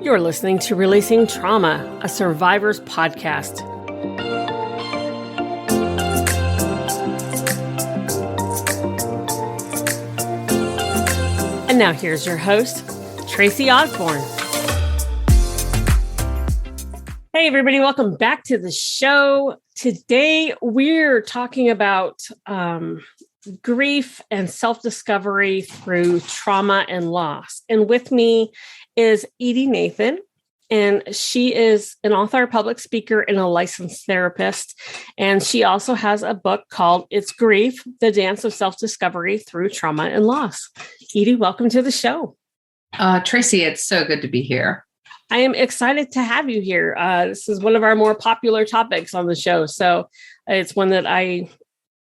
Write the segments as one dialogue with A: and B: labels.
A: You're listening to Releasing Trauma, a survivor's podcast. And now here's your host, Tracy Osborne. Hey, everybody. Welcome back to the show. Today, we're talking about grief and self-discovery through trauma and loss. And with me is Edy Nathan, and she is an author, public speaker, and a licensed therapist. And she also has a book called It's Grief, The Dance of Self-Discovery Through Trauma and Loss. Edy, welcome to the show.
B: Tracy, it's so good to be here.
A: I am excited to have you here. This is one of our more popular topics on the show. So it's one that I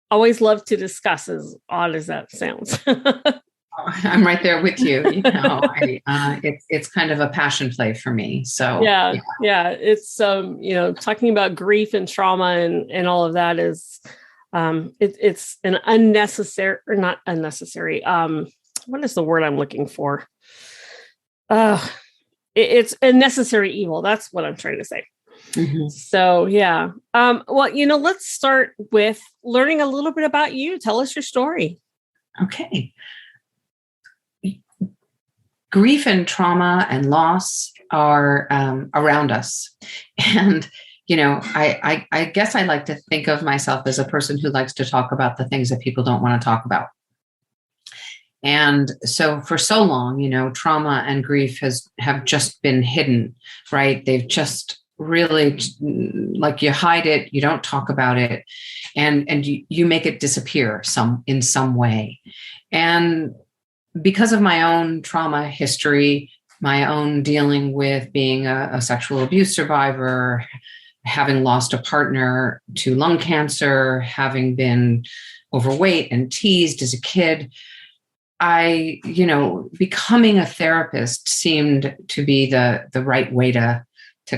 A: always love to discuss, as odd as that sounds.
B: I'm right there with you. It's kind of a passion play for me. So
A: yeah. It's talking about grief and trauma and all of that is it's an unnecessary, or not unnecessary. What is the word I'm looking for? It's a necessary evil. That's what I'm trying to say. Mm-hmm. So, yeah. Let's start with learning a little bit about you. Tell us your story.
B: Okay. Grief and trauma and loss are around us. And, I guess I like to think of myself as a person who likes to talk about the things that people don't want to talk about. And so for so long, trauma and grief have just been hidden, right? They've just really, like, you hide it, you don't talk about it, and you make it disappear in some way. And because of my own trauma history, my own dealing with being a sexual abuse survivor, having lost a partner to lung cancer, having been overweight and teased as a kid, becoming a therapist seemed to be the right way to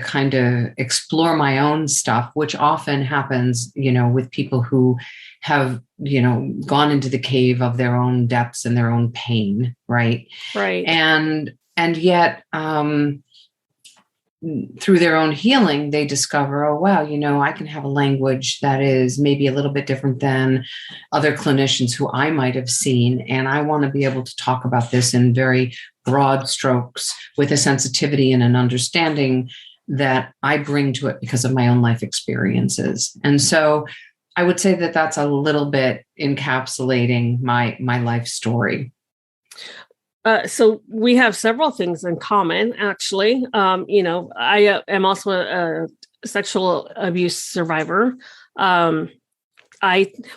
B: kind of explore my own stuff, which often happens, with people who have, gone into the cave of their own depths and their own pain. Right.
A: Right.
B: And yet, through their own healing, they discover, oh, wow, I can have a language that is maybe a little bit different than other clinicians who I might have seen. And I want to be able to talk about this in very broad strokes with a sensitivity and an understanding that I bring to it because of my own life experiences. And so I would say that that's a little bit encapsulating my life story.
A: So we have several things in common, actually. I am also a sexual abuse survivor. I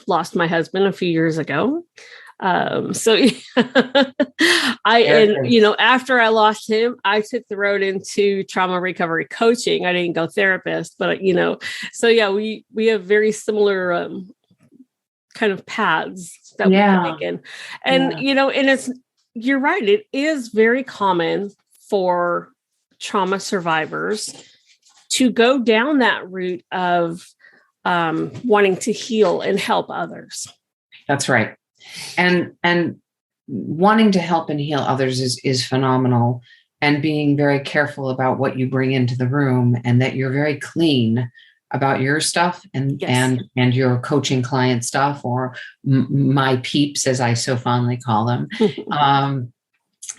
A: lost my husband a few years ago. After I lost him, I took the road into trauma recovery coaching. I didn't go therapist, but we have very similar kind of paths that we've taken. And, and you're right. It is very common for trauma survivors to go down that route of wanting to heal and help others.
B: That's right. And wanting to help and heal others is phenomenal, and being very careful about what you bring into the room, and that you're very clean about your stuff and your coaching client stuff, or my peeps, as I so fondly call them,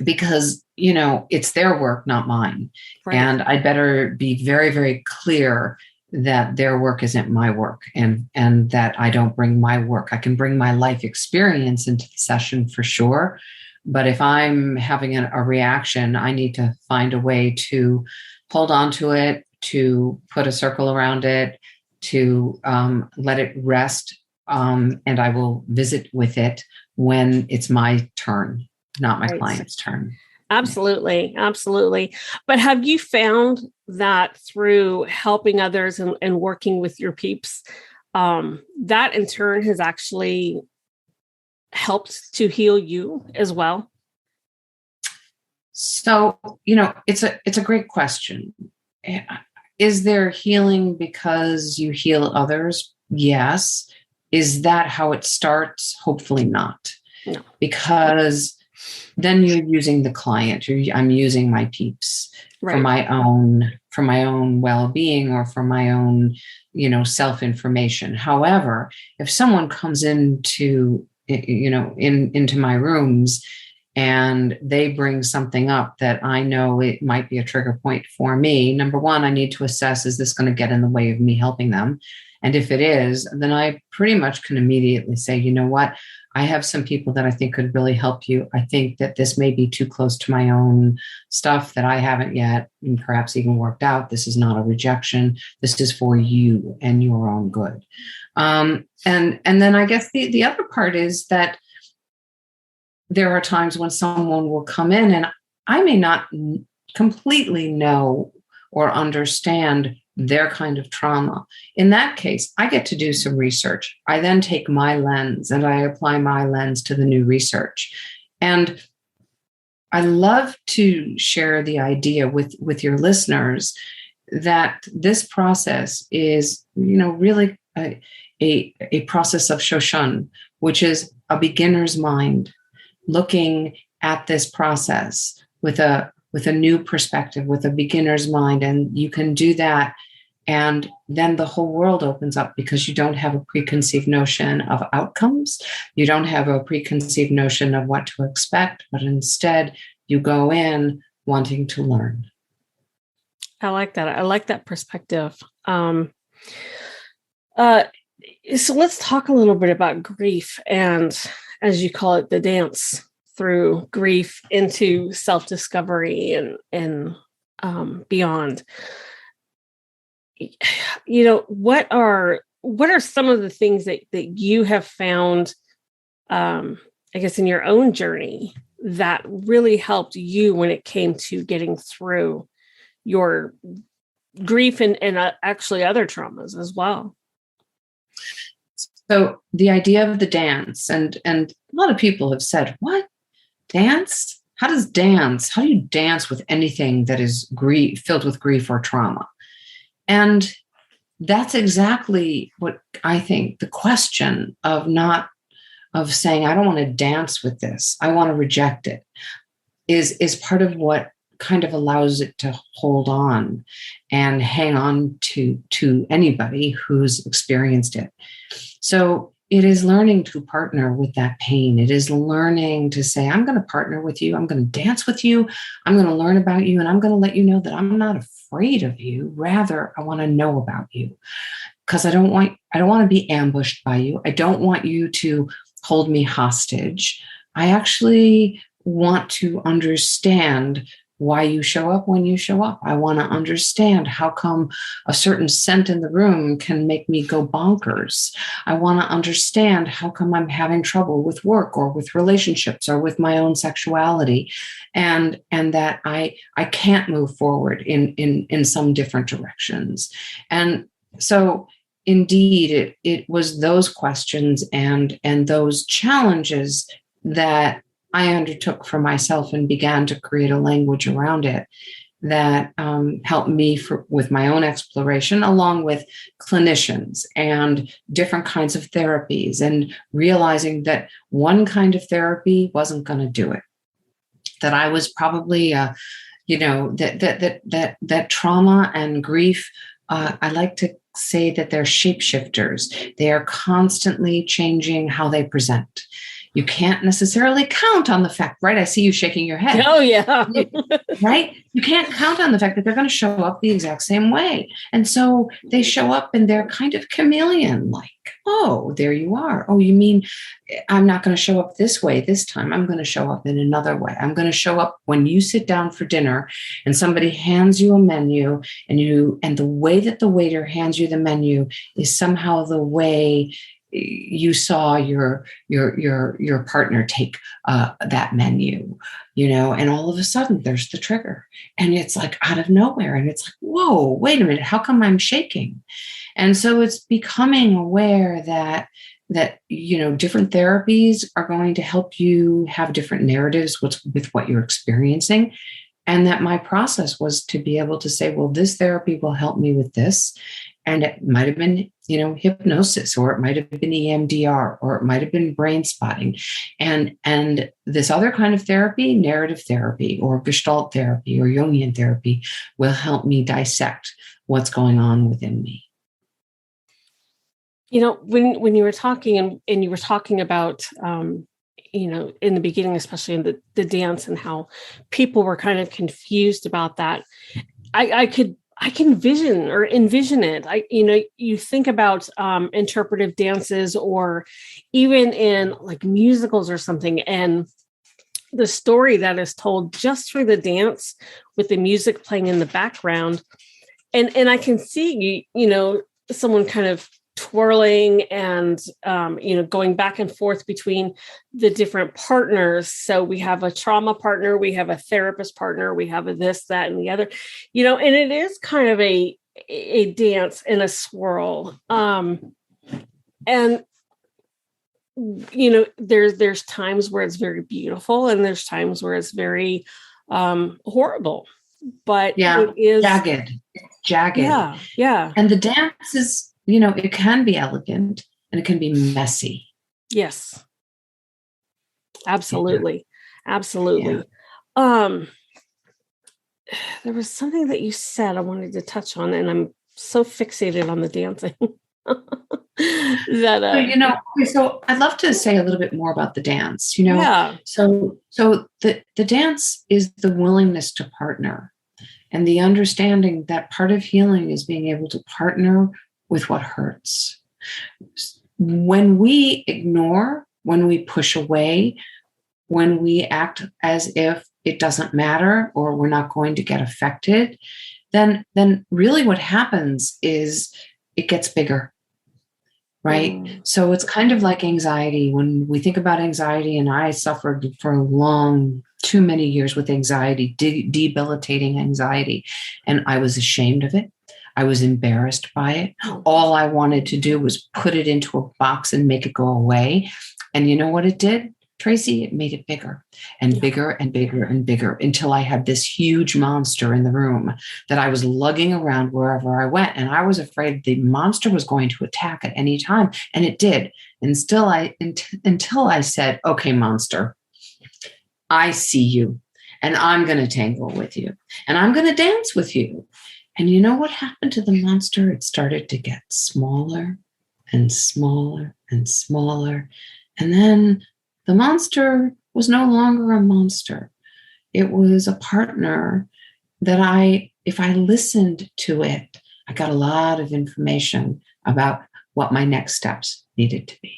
B: because, it's their work, not mine. Right. And I better be very, very clear that their work isn't my work, and that I don't bring my work. I can bring my life experience into the session for sure. But if I'm having a reaction, I need to find a way to hold on to it, to put a circle around it, to let it rest. And I will visit with it when it's my turn, not my client's turn.
A: Absolutely. Absolutely. But have you found that through helping others and working with your peeps, that in turn has actually helped to heal you as well?
B: So, it's a great question. Is there healing because you heal others? Yes. Is that how it starts? Hopefully not.
A: No.
B: Because then you're using the client. I'm using my peeps for my own well-being or for my own, self-information. However, if someone comes into my rooms and they bring something up that I know it might be a trigger point for me, number one, I need to assess, is this going to get in the way of me helping them? And if it is, then I pretty much can immediately say, you know what? I have some people that I think could really help you. I think that this may be too close to my own stuff that I haven't yet and perhaps even worked out. This is not a rejection. This is for you and your own good. And then I guess the other part is that there are times when someone will come in and I may not completely know or understand their kind of trauma. In that case, I get to do some research. I then take my lens and I apply my lens to the new research. And I love to share the idea with your listeners that this process is, really a process of Shoshun, which is a beginner's mind looking at this process with a new perspective, with a beginner's mind. And you can do that. And then the whole world opens up because you don't have a preconceived notion of outcomes. You don't have a preconceived notion of what to expect, but instead you go in wanting to learn.
A: I like that. I like that perspective. So let's talk a little bit about grief and, as you call it, the dance through grief into self-discovery and beyond. What are some of the things that you have found, I guess, in your own journey that really helped you when it came to getting through your grief and actually other traumas as well?
B: So the idea of the dance, and a lot of people have said, what? Dance? How do you dance with anything that is filled with grief or trauma? And that's exactly what I think the question of saying, I don't want to dance with this, I want to reject it, is part of what kind of allows it to hold on and hang on to anybody who's experienced it. So it is learning to partner with that pain. It is learning to say, I'm going to partner with you. I'm going to dance with you. I'm going to learn about you. And I'm going to let you know that I'm not afraid of you. Rather, I want to know about you because I don't want to be ambushed by you. I don't want you to hold me hostage. I actually want to understand why you show up when you show up. I want to understand how come a certain scent in the room can make me go bonkers. I want to understand how come I'm having trouble with work or with relationships or with my own sexuality, and that I can't move forward in some different directions. And so indeed, it was those questions and those challenges that I undertook for myself and began to create a language around it that helped me with my own exploration, along with clinicians and different kinds of therapies, and realizing that one kind of therapy wasn't going to do it. That I was probably, that trauma and grief. I like to say that they're shapeshifters. They are constantly changing how they present. You can't necessarily count on the fact, right? I see you shaking your head.
A: Oh, yeah.
B: Right? You can't count on the fact that they're going to show up the exact same way. And so they show up and they're kind of chameleon-like. Oh, there you are. Oh, you mean I'm not going to show up this way this time. I'm going to show up in another way. I'm going to show up when you sit down for dinner and somebody hands you a menu and the way that the waiter hands you the menu is somehow the way you saw your partner take that menu, and all of a sudden there's the trigger and it's like out of nowhere. And it's like, whoa, wait a minute, how come I'm shaking? And so it's becoming aware that different therapies are going to help you have different narratives with what you're experiencing. And that my process was to be able to say, well, this therapy will help me with this. And it might have been, hypnosis, or it might have been EMDR, or it might have been brain spotting. And this other kind of therapy, narrative therapy or Gestalt therapy or Jungian therapy, will help me dissect what's going on within me.
A: When you were talking and you were talking about, in the beginning, especially in the dance, and how people were kind of confused about that, I can envision it. You think about interpretive dances, or even in like musicals or something, and the story that is told just through the dance with the music playing in the background. And I can see, someone kind of twirling and, going back and forth between the different partners. So we have a trauma partner, we have a therapist partner, we have a this, that, and the other, and it is kind of a dance in a swirl. And, there's times where it's very beautiful, and there's times where it's very horrible, but it is
B: jagged.
A: Yeah.
B: And the dance is, it can be elegant and it can be messy.
A: Yes. Absolutely. Yeah. Absolutely.
B: Yeah.
A: There was something that you said I wanted to touch on, and I'm so fixated on the dancing.
B: So I'd love to say a little bit more about the dance,
A: Yeah.
B: So the dance is the willingness to partner, and the understanding that part of healing is being able to partner with what hurts. When we ignore, when we push away, when we act as if it doesn't matter or we're not going to get affected, then really what happens is it gets bigger. Right. So it's kind of like anxiety. When we think about anxiety, and I suffered for too many years with anxiety, debilitating anxiety, and I was ashamed of it. I was embarrassed by it. All I wanted to do was put it into a box and make it go away. And you know what it did, Tracy? It made it bigger and bigger and bigger and bigger, until I had this huge monster in the room that I was lugging around wherever I went. And I was afraid the monster was going to attack at any time. And it did. And still until I said, okay, monster, I see you, and I'm going to tangle with you, and I'm going to dance with you. And you know what happened to the monster? It started to get smaller and smaller and smaller. And then the monster was no longer a monster. It was a partner that if I listened to it, I got a lot of information about what my next steps needed to be.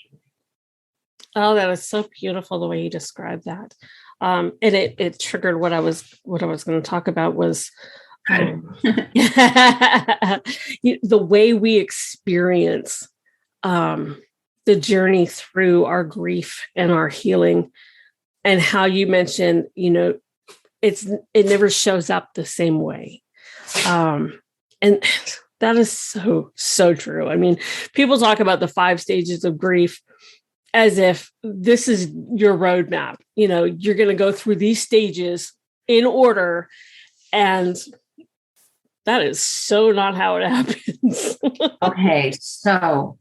A: Oh, that was so beautiful the way you described that. And it triggered what I was going to talk about was the way we experience the journey through our grief and our healing, and how you mentioned, it never shows up the same way. And that is so true. I mean, people talk about the 5 stages of grief as if this is your roadmap. You're going to go through these stages in order, and that is so not how it happens.
B: Okay, so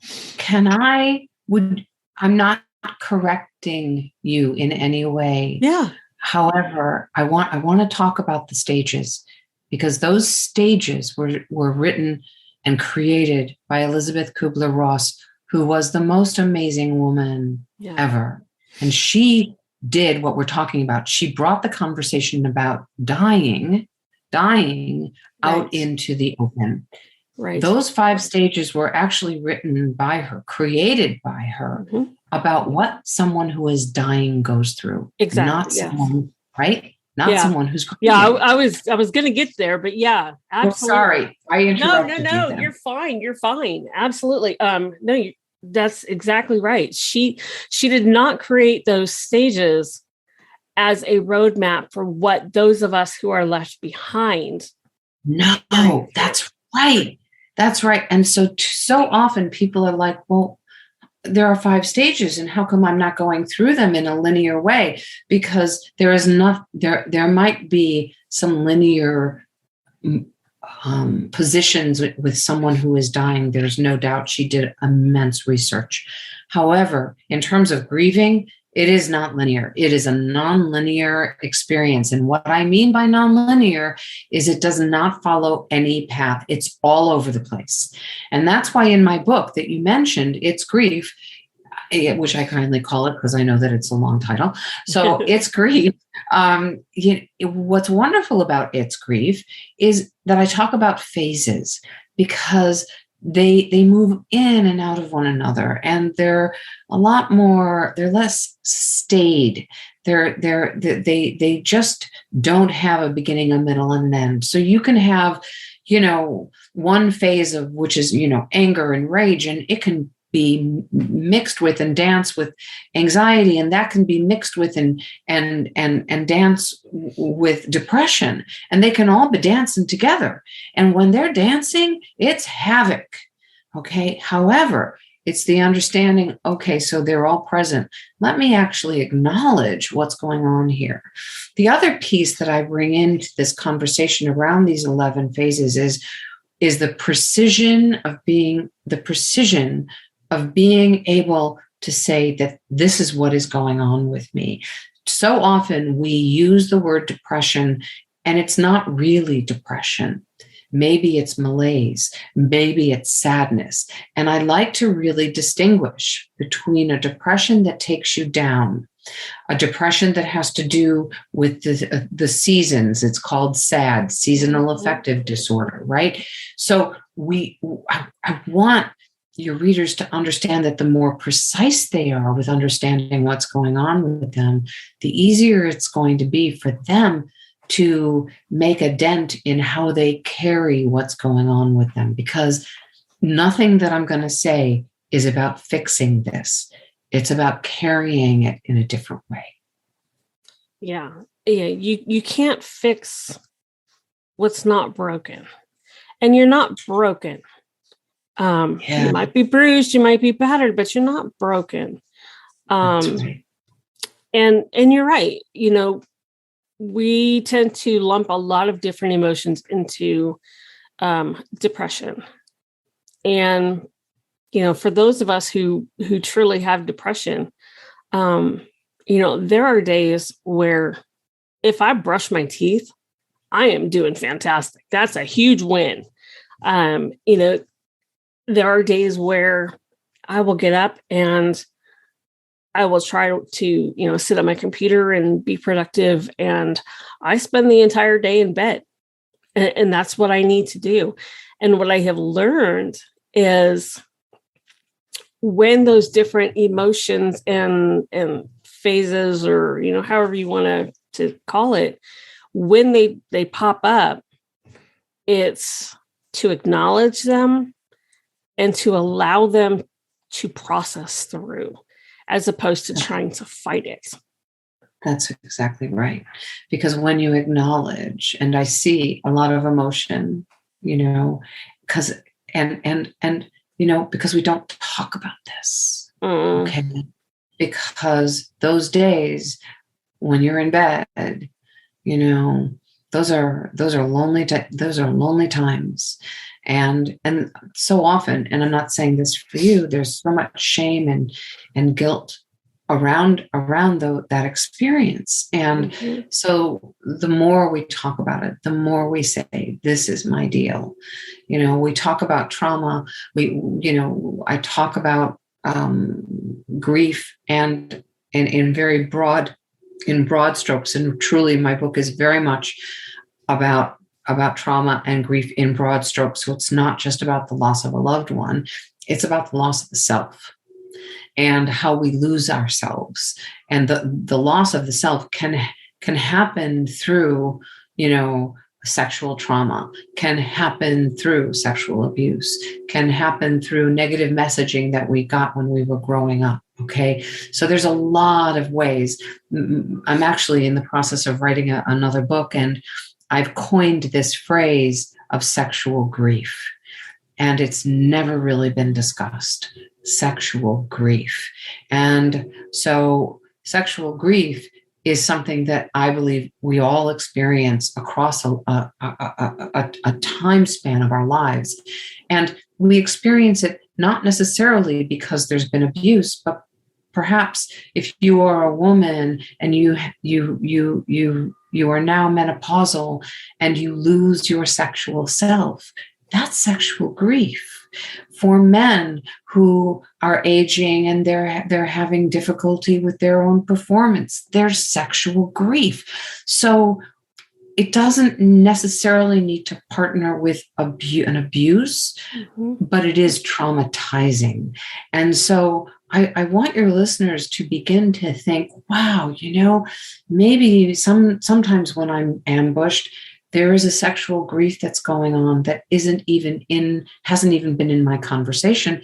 B: I'm not correcting you in any way.
A: Yeah.
B: However, I want to talk about the stages, because those stages were written and created by Elizabeth Kubler-Ross, who was the most amazing woman ever. And she did what we're talking about. She brought the conversation about dying out into the open.
A: Right.
B: Those 5 stages were actually written by her, created by her, about what someone who is dying goes through.
A: Exactly.
B: Not someone, right? Not someone who's grieving.
A: Yeah, I was going to get there, but yeah, absolutely.
B: Oh, sorry, I interrupted you.
A: No, you're fine. You're fine. Absolutely. That's exactly right. She did not create those stages as a roadmap for what those of us who are left behind.
B: No, that's right. That's right. And so often people are like, well, there are 5 stages, and how come I'm not going through them in a linear way? Because there might be some linear positions with someone who is dying, there's no doubt she did immense research. However, in terms of grieving, it is not linear. It is a nonlinear experience. And what I mean by nonlinear is it does not follow any path. It's all over the place. And that's why in my book that you mentioned, It's Grief, which I kindly call it because I know that it's a long title. So It's Grief. What's wonderful about It's Grief is that I talk about phases, because they move in and out of one another, and they're less staid. They just don't have a beginning, a middle, and an end. So you can have, one phase of which is, anger and rage, and it can be mixed with and dance with anxiety, and that can be mixed with and dance with depression, and they can all be dancing together. And when they're dancing, it's havoc. Okay. However, it's the understanding, okay, so they're all present. Let me actually acknowledge what's going on here. The other piece that I bring into this conversation around these 11 phases is the precision of being able to say that this is what is going on with me. So often we use the word depression, and it's not really depression. Maybe it's malaise. Maybe it's sadness. And I like to really distinguish between a depression that takes you down, a depression that has to do with the seasons. It's called SAD, seasonal affective disorder, right? So I want your readers to understand that the more precise they are with understanding what's going on with them, the easier it's going to be for them to make a dent in how they carry what's going on with them. Because nothing that I'm going to say is about fixing this. It's about carrying it in a different way.
A: Yeah. You can't fix what's not broken. And you're not broken. You might be bruised, you might be battered, but you're not broken. Right. And you're right. We tend to lump a lot of different emotions into depression. And, for those of us who truly have depression, there are days where if I brush my teeth, I am doing fantastic. That's a huge win. There are days where I will get up and I will try to, sit at my computer and be productive. And I spend the entire day in bed. And that's what I need to do. And what I have learned is when those different emotions and phases, or, however you want to call it, when they pop up, it's to acknowledge them and to allow them to process through, as opposed to trying to fight it.
B: That's exactly right. Because when you acknowledge, and I see a lot of emotion, because because we don't talk about this. Okay. Because those days when you're in bed, those are lonely times. And so often, and I'm not saying this for you, there's so much shame and guilt around that experience. And so the more we talk about it, the more we say, this is my deal. We talk about trauma. I talk about grief and in very broad strokes. And truly my book is very much about trauma and grief in broad strokes. So it's not just about the loss of a loved one. It's about the loss of the self and how we lose ourselves. And the loss of the self can happen through, sexual trauma, can happen through sexual abuse, can happen through negative messaging that we got when we were growing up. Okay. So there's a lot of ways. I'm actually in the process of writing another book, and I've coined this phrase of sexual grief, and it's never really been discussed. Sexual grief. And so sexual grief is something that I believe we all experience across a time span of our lives. And we experience it not necessarily because there's been abuse, but perhaps if you are a woman and you are now menopausal and you lose your sexual self, that's sexual grief. For men who are aging and they're having difficulty with their own performance, there's sexual grief. So it doesn't necessarily need to partner with an abuse, but it is traumatizing. And so I want your listeners to begin to think, wow, maybe sometimes when I'm ambushed, there is a sexual grief that's going on that hasn't even been in my conversation.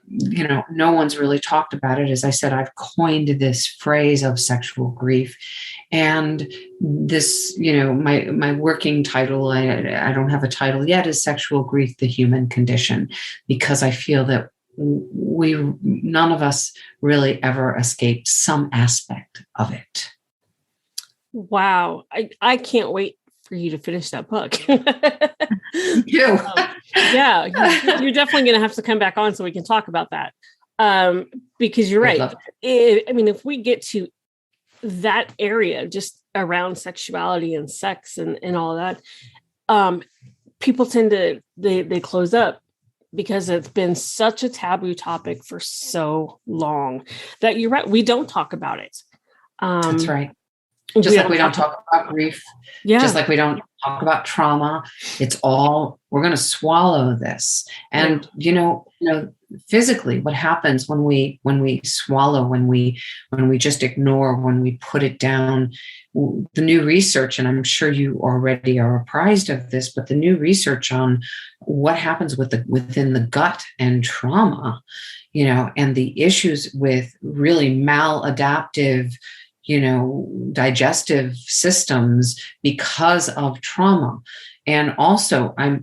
B: No one's really talked about it. As I said, I've coined this phrase of sexual grief. And this, my working title, I don't have a title yet, is Sexual Grief, the Human Condition, because I feel that none of us really ever escaped some aspect of it.
A: Wow. I can't wait for you to finish that book.
B: You.
A: Yeah, you're definitely going to have to come back on so we can talk about that. Because you're right. If we get to that area just around sexuality and sex and all that, people tend to, they close up because it's been such a taboo topic for so long that you're right. We don't talk about it.
B: That's right. Just like we don't talk about grief.
A: Yeah.
B: Just like we don't talk about trauma. It's all, we're going to swallow this. And, physically what happens when we swallow, when we just ignore, when we put it down, the new research, and I'm sure you already are apprised of this, but the new research on what happens within the gut and trauma, and the issues with really maladaptive, digestive systems because of trauma. And also I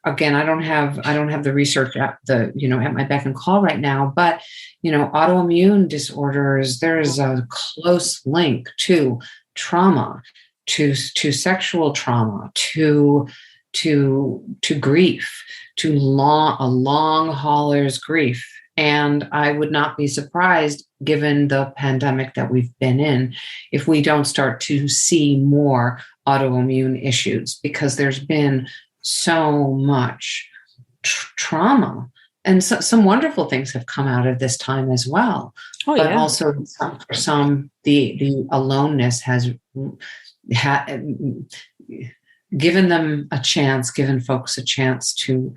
B: don't have the research at my beck and call right now, but, autoimmune disorders, there's a close link to trauma, to sexual trauma, to grief, to a long hauler's grief. And I would not be surprised, given the pandemic that we've been in, if we don't start to see more autoimmune issues, because there's been so much trauma. And some wonderful things have come out of this time as well. But also for some, the aloneness has given them a chance, given folks a chance to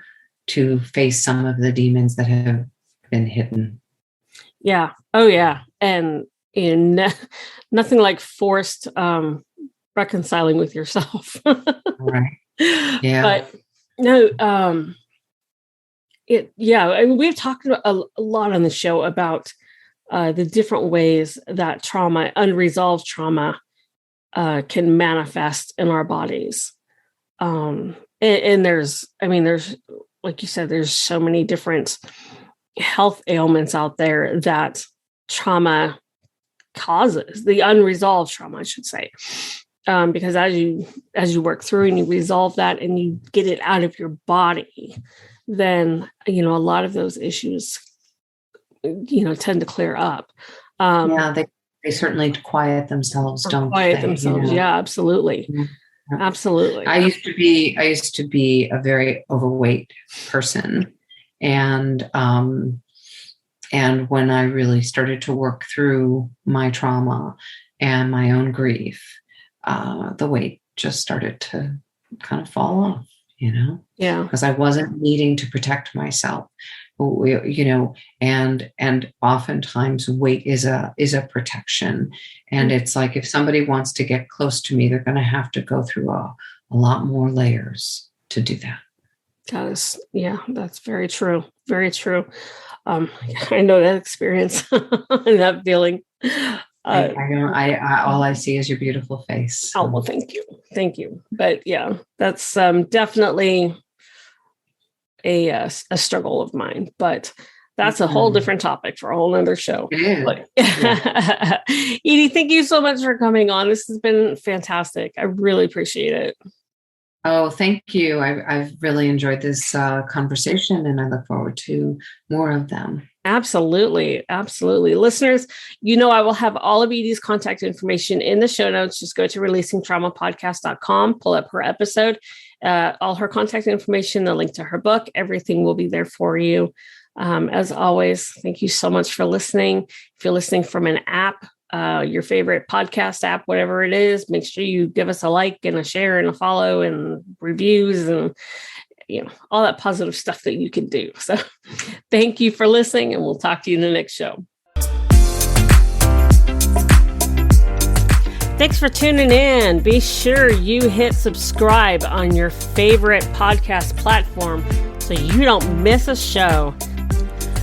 B: face some of the demons that have been hidden.
A: Yeah. Oh yeah. And nothing like forced reconciling with yourself.
B: Right. Yeah.
A: But no, we've talked a lot on the show about the different ways that unresolved trauma can manifest in our bodies. And there's, like you said, there's so many different health ailments out there that trauma causes, the unresolved trauma, I should say. Because as you work through and you resolve that and you get it out of your body, then, a lot of those issues, tend to clear up.
B: They certainly quiet themselves, don't they?
A: Yeah, absolutely.
B: Yeah.
A: Absolutely.
B: I used to be a very overweight person. And when I really started to work through my trauma and my own grief, the weight just started to kind of fall off,
A: Yeah.
B: because I wasn't needing to protect myself, and oftentimes weight is a protection. And it's like, if somebody wants to get close to me, they're going to have to go through a lot more layers to do that.
A: That's very true. Very true. I know that experience and that feeling.
B: All I see is your beautiful face.
A: Oh, well, thank you. But yeah, that's definitely a struggle of mine. But That's a whole different topic for a whole nother show.
B: It is.
A: But, Edy, thank you so much for coming on. This has been fantastic. I really appreciate it.
B: Oh, thank you. I've really enjoyed this conversation, and I look forward to more of them.
A: Absolutely. Absolutely. Listeners, I will have all of Edy's contact information in the show notes. Just go to releasingtraumapodcast.com, pull up her episode, all her contact information, the link to her book, everything will be there for you. As always, thank you so much for listening. If you're listening from an app, your favorite podcast app, whatever it is, make sure you give us a like and a share and a follow and reviews and all that positive stuff that you can do. So thank you for listening, and we'll talk to you in the next show. Thanks for tuning in. Be sure you hit subscribe on your favorite podcast platform so you don't miss a show.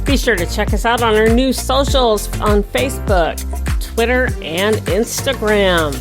A: Be sure to check us out on our new socials on Facebook, Twitter, and Instagram.